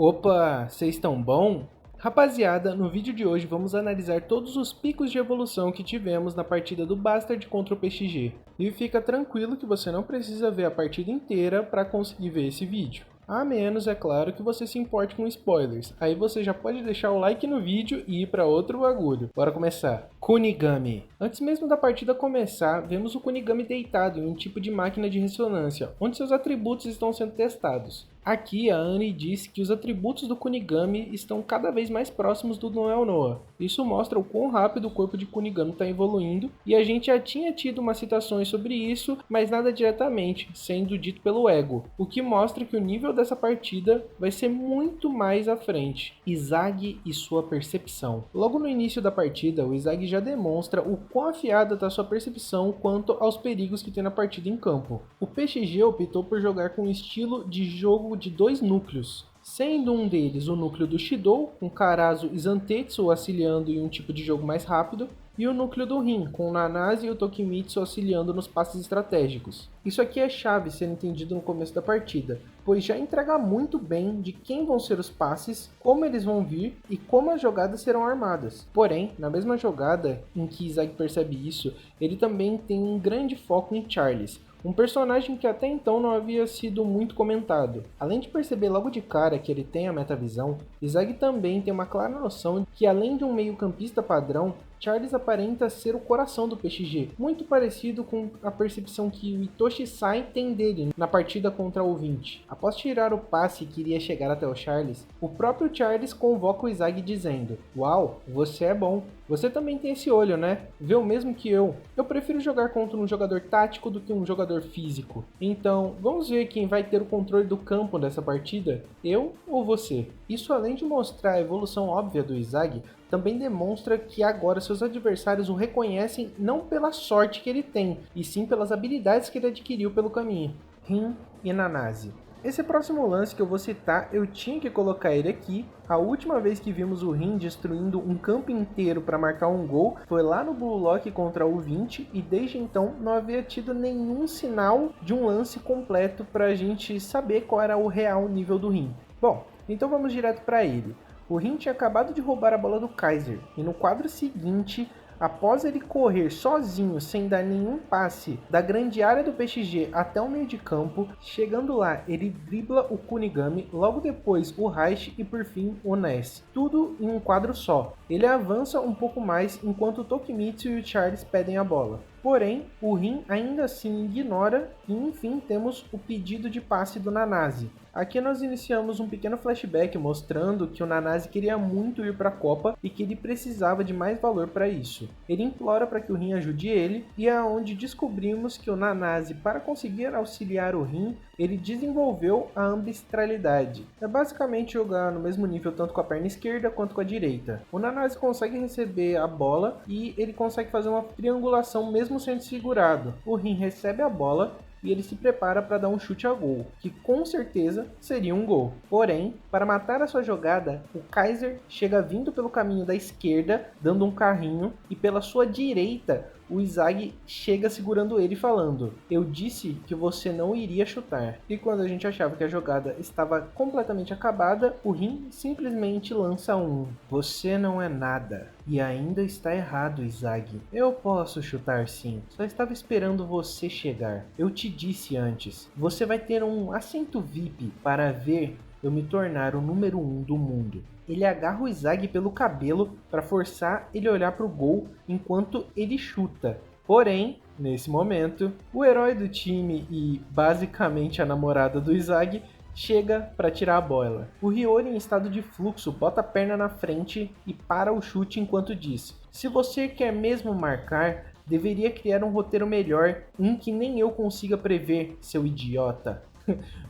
Opa, vocês estão bom? Rapaziada, no vídeo de hoje vamos analisar todos os picos de evolução que tivemos na partida do Bastard contra o PXG. E fica tranquilo que você não precisa ver a partida inteira para conseguir ver esse vídeo. A menos, é claro, que você se importe com spoilers. Aí você já pode deixar o like no vídeo e ir para outro bagulho. Bora começar. Kunigami. Antes mesmo da partida começar, vemos o Kunigami deitado em um tipo de máquina de ressonância, onde seus atributos estão sendo testados. Aqui a Annie disse que os atributos do Kunigami estão cada vez mais próximos do Noel Noah. Isso mostra o quão rápido o corpo de Kunigami está evoluindo, e a gente já tinha tido umas citações sobre isso, mas nada diretamente, sendo dito pelo Ego, o que mostra que o nível dessa partida vai ser muito mais à frente. Izag e sua percepção. Logo no início da partida, o Izag já demonstra o quão afiada está sua percepção quanto aos perigos que tem na partida em campo. O PXG optou por jogar com um estilo de jogo de dois núcleos, sendo um deles o núcleo do Shidou, com Karazu e Zantetsu auxiliando em um tipo de jogo mais rápido, e o núcleo do Rin, com o Nanaze e o Tokimitsu auxiliando nos passes estratégicos. Isso aqui é chave sendo entendido no começo da partida, pois já entrega muito bem de quem vão ser os passes, como eles vão vir e como as jogadas serão armadas. Porém, na mesma jogada em que Izag percebe isso, ele também tem um grande foco em Charles, um personagem que até então não havia sido muito comentado. Além de perceber logo de cara que ele tem a metavisão, Izag também tem uma clara noção que, além de um meio-campista padrão, Charles aparenta ser o coração do PXG, muito parecido com a percepção que o Itoshi Sai tem dele na partida contra o 20. Após tirar o passe que iria chegar até o Charles, o próprio Charles convoca o Izag dizendo: "Uau, você é bom. Você também tem esse olho, né? Vê o mesmo que eu. Eu prefiro jogar contra um jogador tático do que um jogador físico. Então, vamos ver quem vai ter o controle do campo dessa partida? Eu ou você?" Isso, além de mostrar a evolução óbvia do Izag, também demonstra que agora seus adversários o reconhecem não pela sorte que ele tem, e sim pelas habilidades que ele adquiriu pelo caminho. Rin e Nanaze. Esse próximo lance que eu vou citar, eu tinha que colocar ele aqui. A última vez que vimos o Rin destruindo um campo inteiro para marcar um gol foi lá no Blue Lock contra o 20, e desde então não havia tido nenhum sinal de um lance completo para a gente saber qual era o real nível do Rin. Bom, então vamos direto para ele. O Rin tinha acabado de roubar a bola do Kaiser, e no quadro seguinte, após ele correr sozinho, sem dar nenhum passe, da grande área do PXG até o meio de campo, chegando lá, ele dribla o Kunigami, logo depois o Raish e por fim o Ness. Tudo em um quadro só. Ele avança um pouco mais enquanto o Tokimitsu e o Charles pedem a bola. Porém, o Rin ainda assim ignora e enfim temos o pedido de passe do Nanaze. Aqui nós iniciamos um pequeno flashback mostrando que o Nanaze queria muito ir para a Copa e que ele precisava de mais valor para isso. Ele implora para que o Rin ajude ele, e é onde descobrimos que o Nanaze, para conseguir auxiliar o Rin, ele desenvolveu a ambistralidade. É basicamente jogar no mesmo nível tanto com a perna esquerda quanto com a direita. O Nanaze consegue receber a bola e ele consegue fazer uma triangulação mesmo sendo segurado. O Rin recebe a bola e ele se prepara para dar um chute a gol, que com certeza seria um gol. Porém, para matar a sua jogada, o Kaiser chega vindo pelo caminho da esquerda, dando um carrinho, e pela sua direita, o Izag chega segurando ele falando: "Eu disse que você não iria chutar." E quando a gente achava que a jogada estava completamente acabada, o Rin simplesmente lança um: "Você não é nada. E ainda está errado, Izag. Eu posso chutar sim. Só estava esperando você chegar. Eu te disse antes. Você vai ter um assento VIP para ver eu me tornar o número 1 do mundo." Ele agarra o Izag pelo cabelo para forçar ele a olhar para o gol enquanto ele chuta. Porém, nesse momento, o herói do time e basicamente a namorada do Izag chega para tirar a bola. O Hiyori, em estado de fluxo, bota a perna na frente e para o chute enquanto diz: "Se você quer mesmo marcar, deveria criar um roteiro melhor, um que nem eu consiga prever, seu idiota."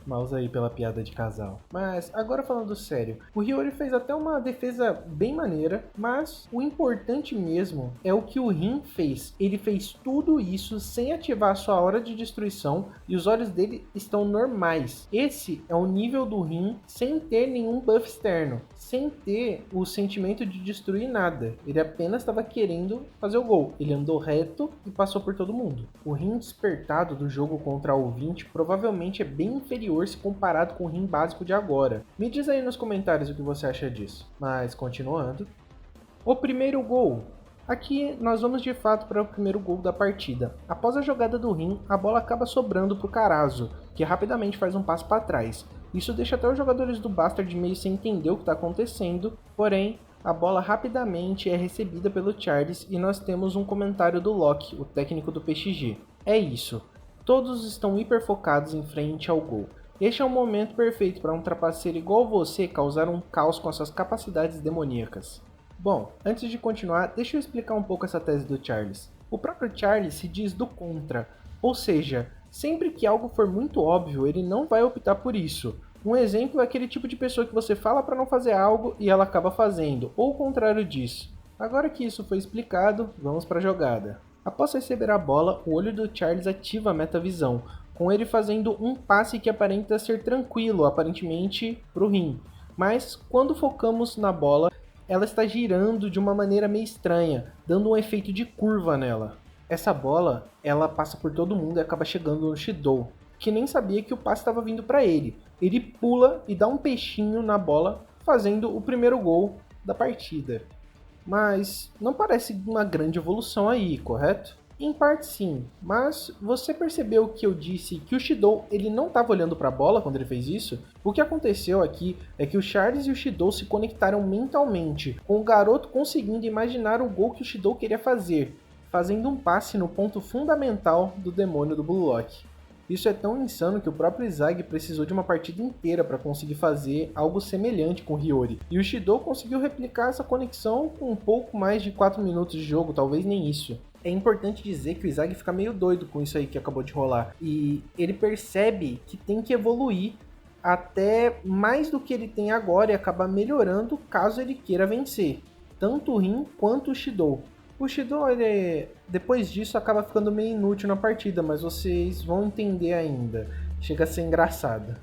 Mouse aí pela piada de casal. Mas agora falando sério, o Hiyori fez até uma defesa bem maneira, mas o importante mesmo é o que o Rin fez. Ele fez tudo isso sem ativar sua aura de destruição e os olhos dele estão normais. Esse é o nível do Rin sem ter nenhum buff externo, sem ter o sentimento de destruir nada. Ele apenas estava querendo fazer o gol. Ele andou reto e passou por todo mundo. O Rin despertado do jogo contra o 20 provavelmente é bem bem inferior se comparado com o rim básico de agora. Me diz aí nos comentários o que você acha disso. Mas continuando. O primeiro gol. Aqui nós vamos de fato para o primeiro gol da partida. Após a jogada do rim, a bola acaba sobrando para o Carazo, que rapidamente faz um passo para trás. Isso deixa até os jogadores do Bastard meio sem entender o que está acontecendo, porém a bola rapidamente é recebida pelo Charles e nós temos um comentário do Loki, o técnico do PXG. É isso, todos estão hiper focados em frente ao gol. Este é o momento perfeito para um trapaceiro igual você causar um caos com as suas capacidades demoníacas. Bom, antes de continuar, deixa eu explicar um pouco essa tese do Charles. O próprio Charles se diz do contra, ou seja, sempre que algo for muito óbvio, ele não vai optar por isso. Um exemplo é aquele tipo de pessoa que você fala para não fazer algo e ela acaba fazendo, ou o contrário disso. Agora que isso foi explicado, vamos para a jogada. Após receber a bola, o olho do Charles ativa a metavisão, com ele fazendo um passe que aparenta ser tranquilo, aparentemente para o rim. Mas quando focamos na bola, ela está girando de uma maneira meio estranha, dando um efeito de curva nela. Essa bola, ela passa por todo mundo e acaba chegando no Shidou, que nem sabia que o passe estava vindo para ele. Ele pula e dá um peixinho na bola, fazendo o primeiro gol da partida. Mas não parece uma grande evolução aí, correto? Em parte sim, mas você percebeu que eu disse que o Shidou ele não estava olhando para a bola quando ele fez isso? O que aconteceu aqui é que o Charles e o Shidou se conectaram mentalmente, com o garoto conseguindo imaginar o gol que o Shidou queria fazer, fazendo um passe no ponto fundamental do demônio do Blue Lock. Isso é tão insano que o próprio Izagi precisou de uma partida inteira para conseguir fazer algo semelhante com o Hiyori. E o Shidou conseguiu replicar essa conexão com um pouco mais de 4 minutos de jogo, talvez nem isso. É importante dizer que o Izagi fica meio doido com isso aí que acabou de rolar. E ele percebe que tem que evoluir até mais do que ele tem agora e acabar melhorando caso ele queira vencer. Tanto o Rin quanto o Shidou. O Shidou, depois disso, acaba ficando meio inútil na partida, mas vocês vão entender ainda. Chega a ser engraçado.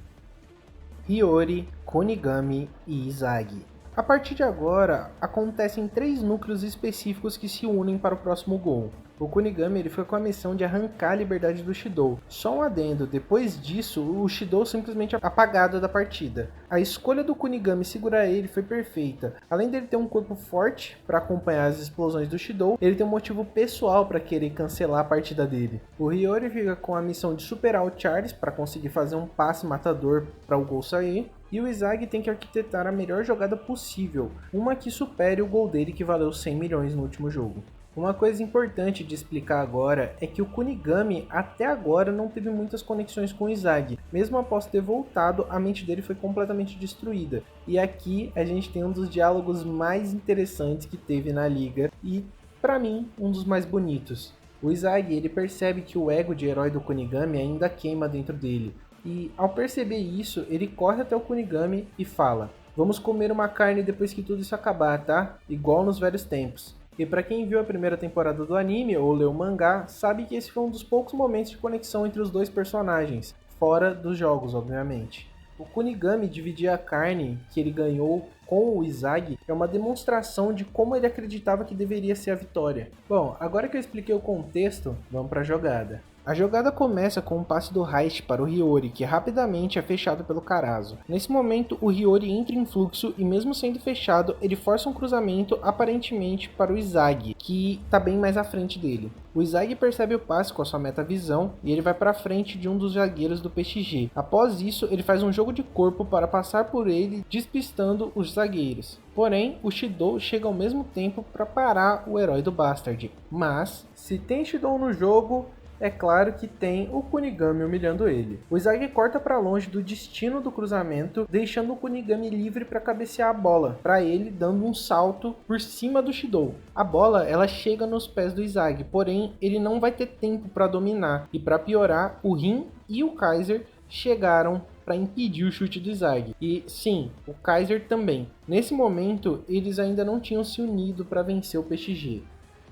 Hiyori, Kunigami e Izagi. A partir de agora, acontecem 3 núcleos específicos que se unem para o próximo gol. O Kunigami ele foi com a missão de arrancar a liberdade do Shidou. Só um adendo, depois disso, o Shidou simplesmente apagado da partida. A escolha do Kunigami segurar ele foi perfeita. Além dele ter um corpo forte para acompanhar as explosões do Shidou, ele tem um motivo pessoal para querer cancelar a partida dele. O Hiyori fica com a missão de superar o Charles para conseguir fazer um passe matador para o gol sair. E o Izagi tem que arquitetar a melhor jogada possível, uma que supere o gol dele que valeu 100 milhões no último jogo. Uma coisa importante de explicar agora é que o Kunigami até agora não teve muitas conexões com o Izagi. Mesmo após ter voltado, a mente dele foi completamente destruída. E aqui a gente tem um dos diálogos mais interessantes que teve na liga e, para mim, um dos mais bonitos. O Izagi ele percebe que o ego de herói do Kunigami ainda queima dentro dele. E ao perceber isso, ele corre até o Kunigami e fala: "Vamos comer uma carne depois que tudo isso acabar, tá? Igual nos velhos tempos." E para quem viu a primeira temporada do anime ou leu o mangá, sabe que esse foi um dos poucos momentos de conexão entre os dois personagens, fora dos jogos, obviamente. O Kunigami dividir a carne que ele ganhou com o Izagi é uma demonstração de como ele acreditava que deveria ser a vitória. Bom, agora que eu expliquei o contexto, vamos para a jogada. A jogada começa com um passe do Heist para o Hiyori, que rapidamente é fechado pelo Carazo. Nesse momento, o Hiyori entra em fluxo e mesmo sendo fechado, ele força um cruzamento aparentemente para o Izagi, que está bem mais à frente dele. O Izagi percebe o passe com a sua metavisão e ele vai para frente de um dos zagueiros do PXG. Após isso, ele faz um jogo de corpo para passar por ele, despistando os zagueiros. Porém, o Shidou chega ao mesmo tempo para parar o herói do Bastard. Mas, se tem Shidou no jogo, é claro que tem o Kunigami humilhando ele. O Izagi corta para longe do destino do cruzamento, deixando o Kunigami livre para cabecear a bola, para ele dando um salto por cima do Shidou. A bola ela chega nos pés do Izagi, porém ele não vai ter tempo para dominar, e para piorar, o Rin e o Kaiser chegaram para impedir o chute do Izagi. E sim, o Kaiser também. Nesse momento, eles ainda não tinham se unido para vencer o PXG,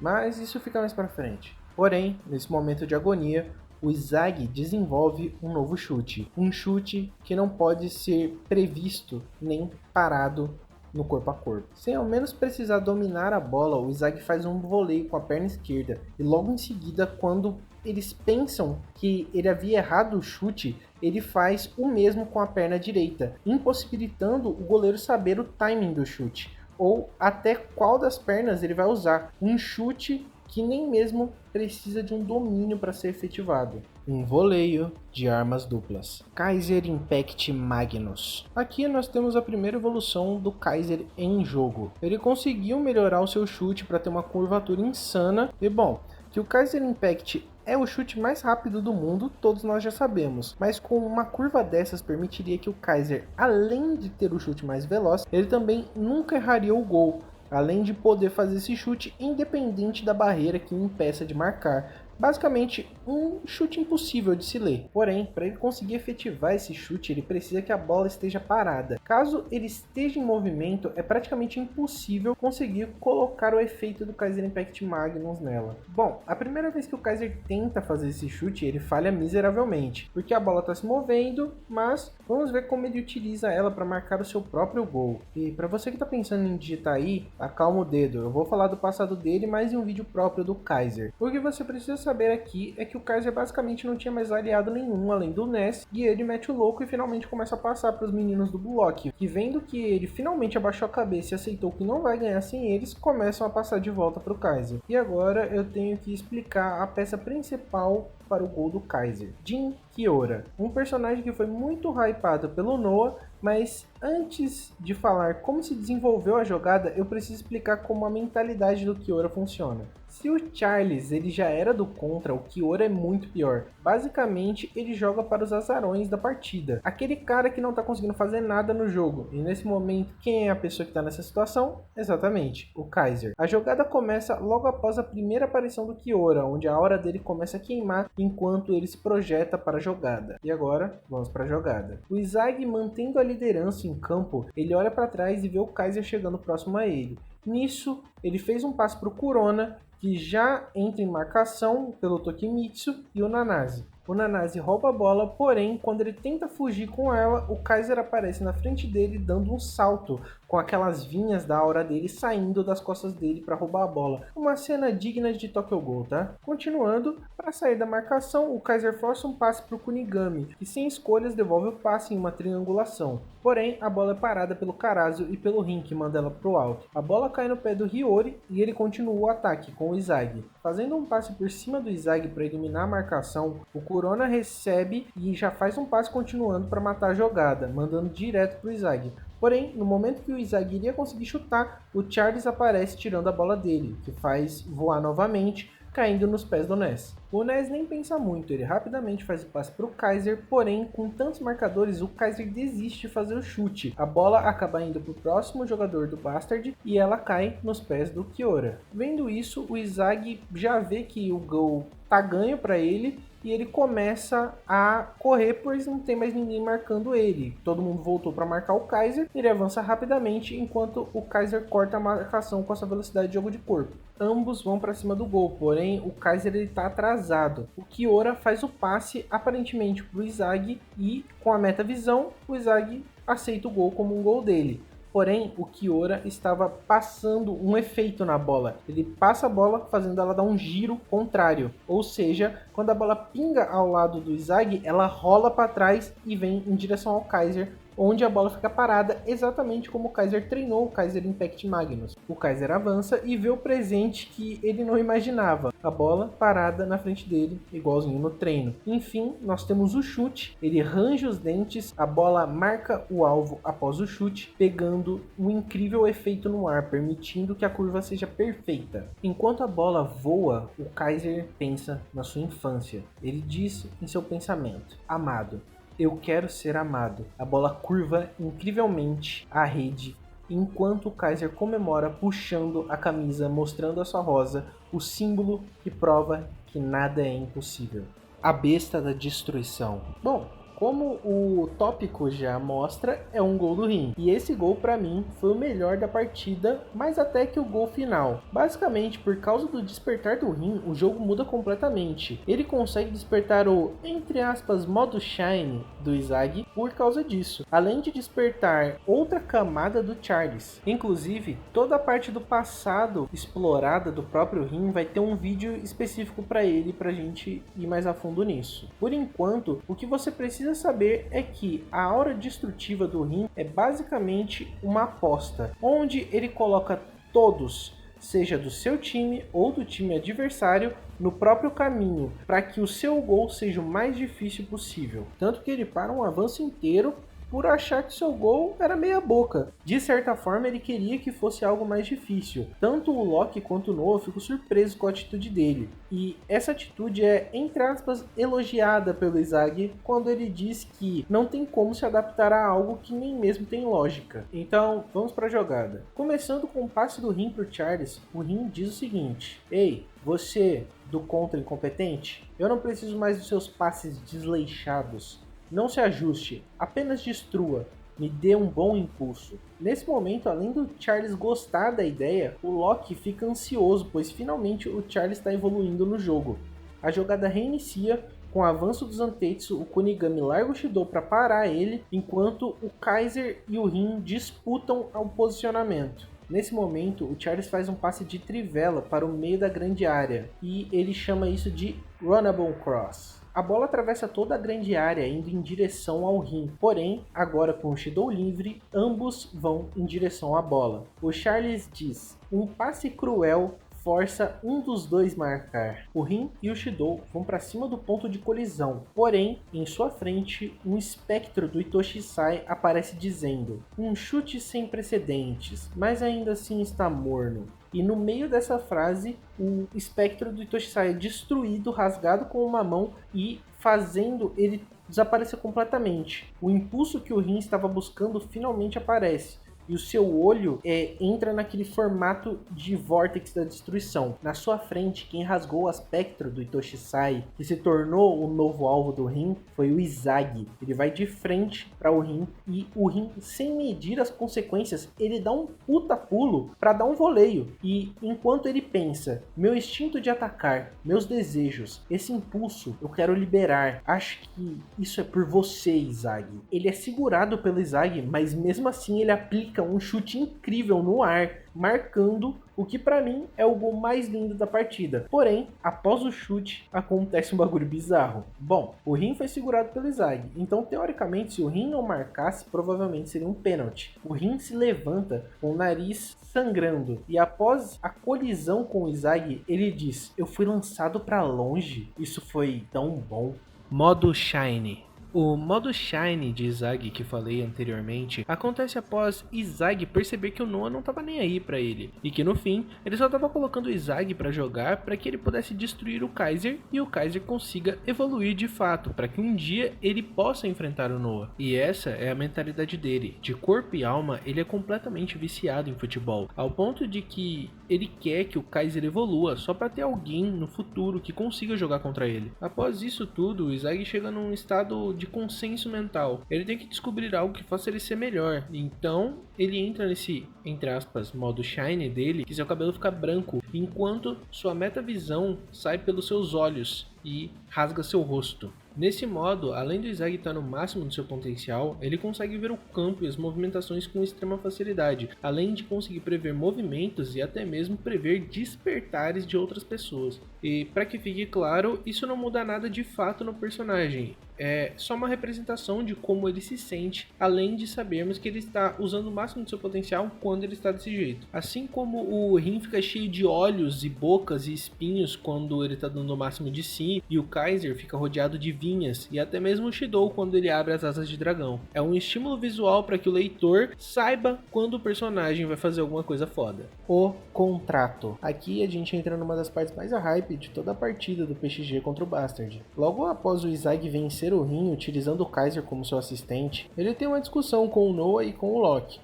mas isso fica mais para frente. Porém, nesse momento de agonia, o Izagi desenvolve um novo chute. Um chute que não pode ser previsto nem parado no corpo a corpo. Sem ao menos precisar dominar a bola, o Izagi faz um voleio com a perna esquerda. E logo em seguida, quando eles pensam que ele havia errado o chute, ele faz o mesmo com a perna direita, impossibilitando o goleiro saber o timing do chute, ou até qual das pernas ele vai usar. Um chute que nem mesmo precisa de um domínio para ser efetivado. Um voleio de armas duplas. Kaiser Impact Magnus. Aqui nós temos a primeira evolução do Kaiser em jogo. Ele conseguiu melhorar o seu chute para ter uma curvatura insana. E bom, que o Kaiser Impact é o chute mais rápido do mundo, todos nós já sabemos. Mas com uma curva dessas permitiria que o Kaiser, além de ter o chute mais veloz, ele também nunca erraria o gol. Além de poder fazer esse chute independente da barreira que o impeça de marcar. Basicamente, um chute impossível de se ler. Porém, para ele conseguir efetivar esse chute, ele precisa que a bola esteja parada. Caso ele esteja em movimento, é praticamente impossível conseguir colocar o efeito do Kaiser Impact Magnus nela. Bom, a primeira vez que o Kaiser tenta fazer esse chute, ele falha miseravelmente, porque a bola está se movendo, mas vamos ver como ele utiliza ela para marcar o seu próprio gol. E para você que está pensando em digitar aí, acalma o dedo. Eu vou falar do passado dele, mas em um vídeo próprio do Kaiser. O que você precisa saber aqui é que o Kaiser basicamente não tinha mais aliado nenhum além do Ness, e ele mete o louco e finalmente começa a passar para os meninos do bloco, que vendo que ele finalmente abaixou a cabeça e aceitou que não vai ganhar sem eles, começam a passar de volta para o Kaiser. E agora eu tenho que explicar a peça principal para o gol do Kaiser, Jin Kiora, um personagem que foi muito hypado pelo Noah, mas antes de falar como se desenvolveu a jogada, eu preciso explicar como a mentalidade do Kiora funciona. Se o Charles ele já era do contra, o Kiora é muito pior. Basicamente, ele joga para os azarões da partida. Aquele cara que não está conseguindo fazer nada no jogo. E nesse momento, quem é a pessoa que está nessa situação? Exatamente, o Kaiser. A jogada começa logo após a primeira aparição do Kiora, onde a aura dele começa a queimar enquanto ele se projeta para a jogada. E agora, vamos para a jogada. O Izag, mantendo a liderança em campo, ele olha para trás e vê o Kaiser chegando próximo a ele. Nisso, ele fez um passe para o Kurona, que já entra em marcação pelo Tokimitsu e o Nanase. O Nanase rouba a bola, porém, quando ele tenta fugir com ela, o Kaiser aparece na frente dele dando um salto, com aquelas vinhas da aura dele saindo das costas dele para roubar a bola. Uma cena digna de Tokyo Ghoul, tá? Continuando, para sair da marcação, o Kaiser força um passe para o Kunigami, que sem escolhas devolve o passe em uma triangulação. Porém, a bola é parada pelo Karasu e pelo Rin, que manda ela pro alto. A bola cai no pé do Hiyori e ele continua o ataque com o Izag. Fazendo um passe por cima do Izag para eliminar a marcação, o Kurona recebe e já faz um passe continuando para matar a jogada, mandando direto pro Izag. Porém, no momento que o Izag iria conseguir chutar, o Charles aparece tirando a bola dele, que faz voar novamente, caindo nos pés do Ness. O Ness nem pensa muito, ele rapidamente faz o passe para o Kaiser, porém, com tantos marcadores, o Kaiser desiste de fazer o chute. A bola acaba indo para o próximo jogador do Bastard e ela cai nos pés do Kiora. Vendo isso, o Izag já vê que o gol tá ganho para ele e ele começa a correr, pois não tem mais ninguém marcando ele. Todo mundo voltou para marcar o Kaiser, ele avança rapidamente enquanto o Kaiser corta a marcação com essa velocidade de jogo de corpo. Ambos vão para cima do gol, porém o Kaiser está atrasado. O Kiora faz o passe aparentemente para o Izag e com a metavisão o Izag aceita o gol como um gol dele. Porém, o Kiora estava passando um efeito na bola. Ele passa a bola fazendo ela dar um giro contrário. Ou seja, quando a bola pinga ao lado do Izag, ela rola para trás e vem em direção ao Kaiser, onde a bola fica parada exatamente como o Kaiser treinou o Kaiser Impact Magnus. O Kaiser avança e vê o presente que ele não imaginava. A bola parada na frente dele, igualzinho no treino. Enfim, nós temos o chute, ele range os dentes, a bola marca o alvo após o chute, pegando um incrível efeito no ar, permitindo que a curva seja perfeita. Enquanto a bola voa, o Kaiser pensa na sua infância. Ele diz em seu pensamento: amado. Eu quero ser amado. A bola curva incrivelmente a rede, enquanto o Kaiser comemora puxando a camisa, mostrando a sua rosa, o símbolo que prova que nada é impossível. A besta da destruição. Bom, Como o tópico já mostra, é um gol do Rin. E esse gol para mim foi o melhor da partida, mais até que o gol final. Basicamente, por causa do despertar do Rin, o jogo muda completamente. Ele consegue despertar o, entre aspas, modo Shine do Izagi por causa disso. Além de despertar outra camada do Charles. Inclusive, toda a parte do passado explorada do próprio Rin vai ter um vídeo específico para ele, pra gente ir mais a fundo nisso. Por enquanto, o que você precisa saber é que a aura destrutiva do Rin é basicamente uma aposta, onde ele coloca todos, seja do seu time ou do time adversário, no próprio caminho, para que o seu gol seja o mais difícil possível. Tanto que ele para um avanço inteiro por achar que seu gol era meia boca. De certa forma, ele queria que fosse algo mais difícil. Tanto o Loki quanto o Noah ficam surpresos com a atitude dele. E essa atitude é, entre aspas, elogiada pelo Izagi quando ele diz que não tem como se adaptar a algo que nem mesmo tem lógica. Então, vamos para a jogada. Começando com o passe do Rin para o Charles, o Rin diz o seguinte: "Ei, você do contra incompetente, eu não preciso mais dos seus passes desleixados. Não se ajuste, apenas destrua, me dê um bom impulso." Nesse momento, além do Charles gostar da ideia, o Loki fica ansioso, pois finalmente o Charles está evoluindo no jogo. A jogada reinicia, com o avanço dos Zantetsu, o Kunigami larga o Shidou para parar ele, enquanto o Kaiser e o Rin disputam o posicionamento. Nesse momento, o Charles faz um passe de trivela para o meio da grande área, e ele chama isso de Runnable Cross. A bola atravessa toda a grande área, indo em direção ao Rin. Porém, agora com o Shidou livre, ambos vão em direção à bola. O Charles diz: "Um passe cruel força um dos dois marcar." O Rin e o Shidou vão para cima do ponto de colisão. Porém, em sua frente, um espectro do Itoshi-sai aparece dizendo: "Um chute sem precedentes, mas ainda assim está morno." E no meio dessa frase, o espectro do Itoshi-sai é destruído, rasgado com uma mão e fazendo ele desaparecer completamente. O impulso que o Rin estava buscando finalmente aparece. E o seu olho entra naquele formato de vórtex da destruição. Na sua frente, quem rasgou o espectro do Itoshi-sai, que se tornou o novo alvo do Rin, foi o Izagi. Ele vai de frente para o Rin e o Rin, sem medir as consequências, ele dá um puta pulo para dar um voleio. E enquanto ele pensa: "Meu instinto de atacar, meus desejos, esse impulso eu quero liberar. Acho que isso é por você, Izagi." Ele é segurado pelo Izagi, mas mesmo assim ele aplica um chute incrível no ar, marcando o que pra mim é o gol mais lindo da partida. Porém, após o chute, acontece um bagulho bizarro. Bom, o Rin foi segurado pelo Izagi, então teoricamente se o Rin não marcasse, provavelmente seria um pênalti. O Rin se levanta com o nariz sangrando e após a colisão com o Izagi, ele diz: "Eu fui lançado pra longe, isso foi tão bom." Modo Shine. O modo Shine de Izagi que falei anteriormente acontece após Izagi perceber que o Noah não estava nem aí pra ele e que no fim ele só estava colocando o Izagi para jogar para que ele pudesse destruir o Kaiser e o Kaiser consiga evoluir de fato para que um dia ele possa enfrentar o Noah. E essa é a mentalidade dele, de corpo e alma ele é completamente viciado em futebol, ao ponto de que ele quer que o Kaiser evolua só para ter alguém no futuro que consiga jogar contra ele. Após isso tudo, o Izagi chega num estado de consenso mental. Ele tem que descobrir algo que faça ele ser melhor. Então, ele entra nesse, entre aspas, modo shine dele, que seu cabelo fica branco, enquanto sua metavisão sai pelos seus olhos e rasga seu rosto. Nesse modo, além do Izagi estar no máximo do seu potencial, ele consegue ver o campo e as movimentações com extrema facilidade, além de conseguir prever movimentos e até mesmo prever despertares de outras pessoas. E para que fique claro, isso não muda nada de fato no personagem. É só uma representação de como ele se sente, além de sabermos que ele está usando o máximo do seu potencial quando ele está desse jeito. Assim como o Rin fica cheio de olhos e bocas e espinhos quando ele está dando o máximo de si, e o Kaiser fica rodeado de vinhas, e até mesmo o Shidou quando ele abre as asas de dragão. É um estímulo visual para que o leitor saiba quando o personagem vai fazer alguma coisa foda. O contrato. Aqui a gente entra numa das partes mais hype de toda a partida do PXG contra o Bastard. Logo após o Izagi vencer o Rin utilizando o Kaiser como seu assistente, ele tem uma discussão com o Noah e com o Loki.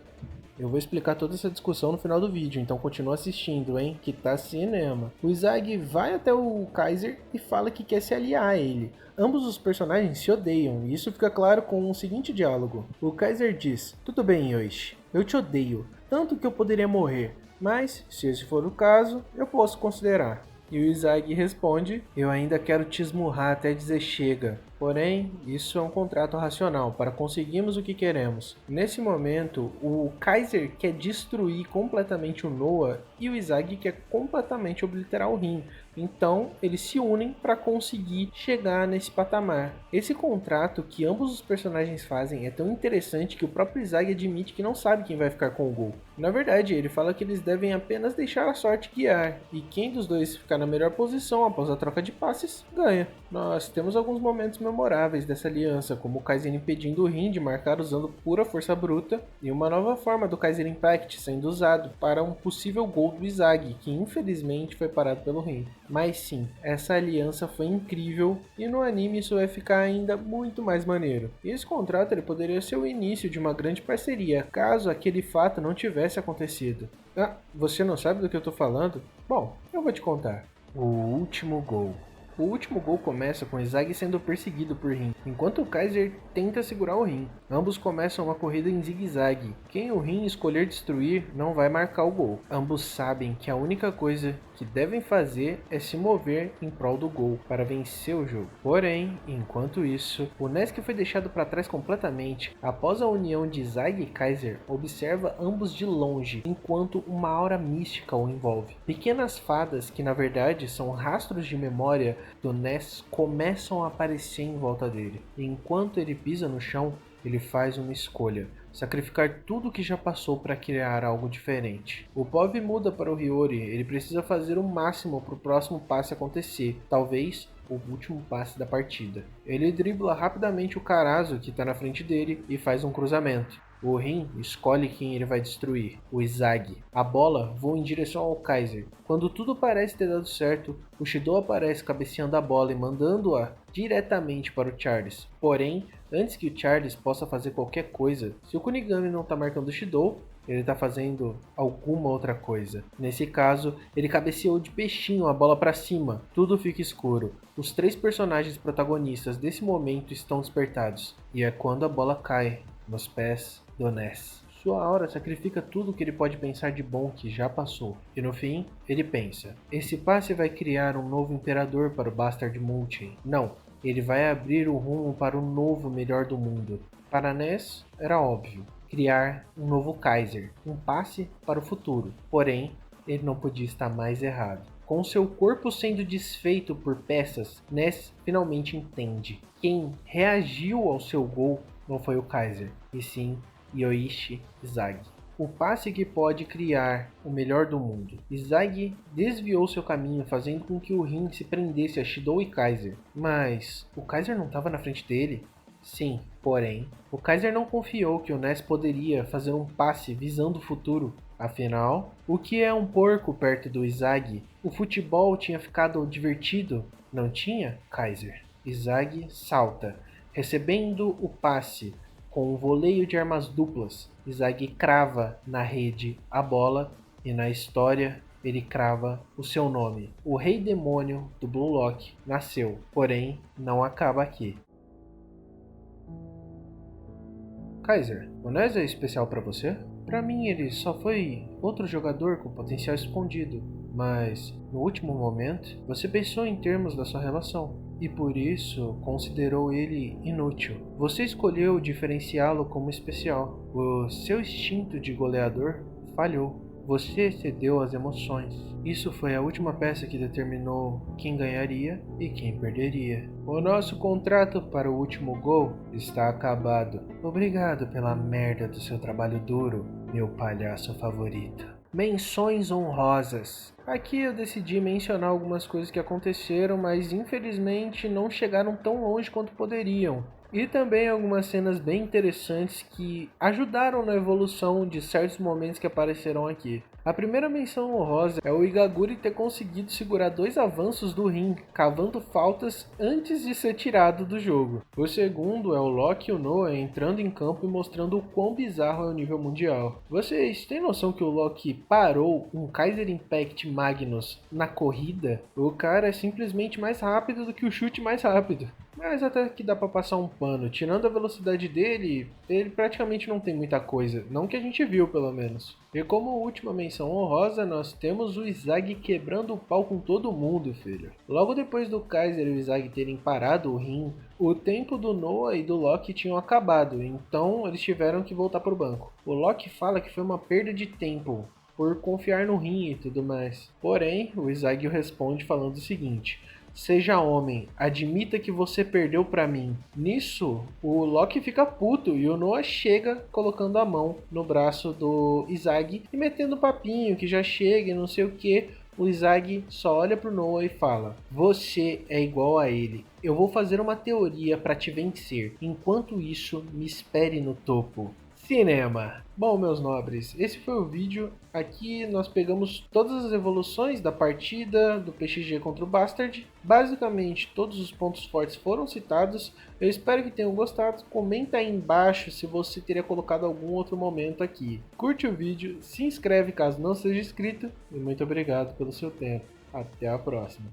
Eu vou explicar toda essa discussão no final do vídeo, então continua assistindo, hein, que tá cinema. O Izag vai até o Kaiser e fala que quer se aliar a ele. Ambos os personagens se odeiam, e isso fica claro com o seguinte diálogo. O Kaiser diz: "Tudo bem, Yoichi, eu te odeio, tanto que eu poderia morrer, mas, se esse for o caso, eu posso considerar." E o Izag responde: "Eu ainda quero te esmurrar até dizer chega. Porém, isso é um contrato racional para conseguirmos o que queremos." Nesse momento, o Kaiser quer destruir completamente o Noah e o Izag quer completamente obliterar o Rin. Então, eles se unem para conseguir chegar nesse patamar. Esse contrato que ambos os personagens fazem é tão interessante que o próprio Izag admite que não sabe quem vai ficar com o gol. Na verdade, ele fala que eles devem apenas deixar a sorte guiar, e quem dos dois ficar na melhor posição após a troca de passes, ganha. Nós temos alguns momentos memoráveis dessa aliança, como o Kaiser impedindo o Rin de marcar usando pura força bruta, e uma nova forma do Kaiser Impact sendo usado para um possível gol do Izag, que infelizmente foi parado pelo Rin. Mas sim, essa aliança foi incrível e no anime isso vai ficar ainda muito mais maneiro. E esse contrato ele poderia ser o início de uma grande parceria, caso aquele fato não tivesse acontecido. Ah, você não sabe do que eu tô falando? Bom, eu vou te contar. O último gol. O último gol começa com Izag sendo perseguido por Rin, enquanto o Kaiser tenta segurar o Rin. Ambos começam uma corrida em zigue-zague. Quem o Rin escolher destruir não vai marcar o gol. Ambos sabem que a única coisa que devem fazer é se mover em prol do gol para vencer o jogo. Porém, enquanto isso, o Nesk foi deixado para trás completamente. Após a união de Izag e Kaiser, observa ambos de longe, enquanto uma aura mística o envolve. Pequenas fadas, que na verdade são rastros de memória do Ness, começam a aparecer em volta dele. E enquanto ele pisa no chão, ele faz uma escolha: sacrificar tudo que já passou para criar algo diferente. O POV muda para o Hiyori, ele precisa fazer o máximo para o próximo passe acontecer, talvez o último passe da partida. Ele dribla rapidamente o Karasu que está na frente dele e faz um cruzamento. O Rin escolhe quem ele vai destruir, o Izag. A bola voa em direção ao Kaiser. Quando tudo parece ter dado certo, o Shido aparece cabeceando a bola e mandando-a diretamente para o Charles. Porém, antes que o Charles possa fazer qualquer coisa, se o Kunigami não está marcando o Shido, ele está fazendo alguma outra coisa. Nesse caso, ele cabeceou de peixinho a bola para cima. Tudo fica escuro. Os três personagens protagonistas desse momento estão despertados. E é quando a bola cai nos pés do Ness. Sua aura sacrifica tudo que ele pode pensar de bom que já passou. E no fim, ele pensa: esse passe vai criar um novo imperador para o Bastard Mountain. Não, ele vai abrir o rumo para o novo melhor do mundo. Para Ness, era óbvio: criar um novo Kaiser, um passe para o futuro. Porém, ele não podia estar mais errado. Com seu corpo sendo desfeito por peças, Ness finalmente entende: quem reagiu ao seu gol não foi o Kaiser, e sim Yoichi Izag. O passe que pode criar o melhor do mundo. Izag desviou seu caminho, fazendo com que o Rin se prendesse a Shido e Kaiser. Mas o Kaiser não estava na frente dele? Sim, porém, o Kaiser não confiou que o Ness poderia fazer um passe visando o futuro. Afinal, o que é um porco perto do Izag? O futebol tinha ficado divertido? Não tinha, Kaiser? Izag salta, recebendo o passe com um voleio de armas duplas. Izag crava na rede a bola e na história ele crava o seu nome. O Rei Demônio do Blue Lock nasceu, porém não acaba aqui. Kaiser, o Ness é especial para você? Para mim ele só foi outro jogador com potencial escondido, mas no último momento você pensou em termos da sua relação e por isso considerou ele inútil. Você escolheu diferenciá-lo como especial. O seu instinto de goleador falhou. Você cedeu às emoções. Isso foi a última peça que determinou quem ganharia e quem perderia. O nosso contrato para o último gol está acabado. Obrigado pela merda do seu trabalho duro, meu palhaço favorito. Menções honrosas. Aqui eu decidi mencionar algumas coisas que aconteceram, mas infelizmente não chegaram tão longe quanto poderiam. E também algumas cenas bem interessantes que ajudaram na evolução de certos momentos que apareceram aqui. A primeira menção honrosa é o Igaguri ter conseguido segurar 2 avanços do Rin, cavando faltas antes de ser tirado do jogo. O segundo é o Loki e o Noah entrando em campo e mostrando o quão bizarro é o nível mundial. Vocês têm noção que o Loki parou um Kaiser Impact Magnus na corrida? O cara é simplesmente mais rápido do que o chute mais rápido. Mas até que dá pra passar um pano. Tirando a velocidade dele, ele praticamente não tem muita coisa. Não que a gente viu, pelo menos. E como última menção honrosa, nós temos o Izag quebrando o pau com todo mundo, filho. Logo depois do Kaiser e o Izag terem parado o rim, o tempo do Noah e do Loki tinham acabado, então eles tiveram que voltar pro banco. O Loki fala que foi uma perda de tempo, por confiar no rim e tudo mais. Porém, o Izag responde falando o seguinte: seja homem, admita que você perdeu pra mim. Nisso, o Loki fica puto e o Noah chega colocando a mão no braço do Izag e metendo papinho que já chega e não sei o que. O Izag só olha pro Noah e fala: você é igual a ele. Eu vou fazer uma teoria para te vencer. Enquanto isso, me espere no topo. Cinema. Bom, meus nobres, esse foi o vídeo. Aqui nós pegamos todas as evoluções da partida do PXG contra o Bastard. Basicamente, todos os pontos fortes foram citados. Eu espero que tenham gostado. Comenta aí embaixo se você teria colocado algum outro momento aqui. Curte o vídeo, se inscreve caso não seja inscrito. E muito obrigado pelo seu tempo. Até a próxima.